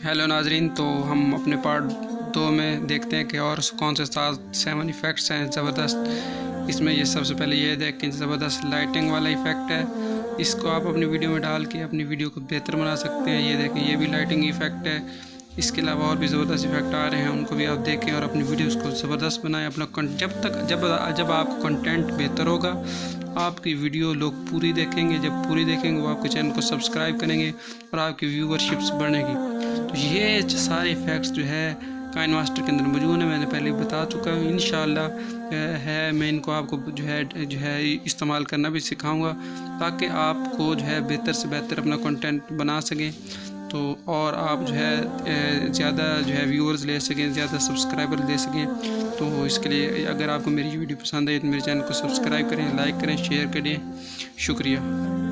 Hello नाजरीन, तो हम अपने पार्ट 2 में देखते हैं कि और कौन से 7 इफ़ेक्ट्स हैं ज़बरदस्त। इसमें ये सबसे पहले ये देखें, ज़बरदस्त लाइटिंग वाला इफ़ेक्ट है। इसको आप अपनी वीडियो में डाल के अपनी वीडियो को बेहतर बना सकते हैं। ये देखें, ये भी लाइटिंग इफ़ेक्ट है। इसके अलावा और भी ज़बरदस्त इफ़ेक्ट आ रहे हैं, उनको भी आप देखें और अपनी वीडियोज़ को ज़बरदस्त बनाएं। अपना जब आपका कंटेंट बेहतर होगा, आपकी वीडियो लोग पूरी देखेंगे। जब पूरी देखेंगे वो आपके चैनल को सब्सक्राइब करेंगे और आपकी व्यूवरशिप्स बढ़ेगी। तो ये सारे इफ़ेक्ट्स जो है काइनमास्टर के अंदर मौजूद है, मैंने पहले बता चुका हूँ। इंशाल्लाह है मैं इनको आपको जो है इस्तेमाल करना भी सिखाऊंगा, ताकि आपको जो है बेहतर से बेहतर अपना कंटेंट बना सकें। तो और आप जो है ज़्यादा जो है व्यूअर्स ले सकें, ज़्यादा सब्सक्राइबर ले सकें। तो इसके लिए अगर आपको मेरी वीडियो पसंद आई तो मेरे चैनल को सब्सक्राइब करें, लाइक करें, शेयर करें। शुक्रिया।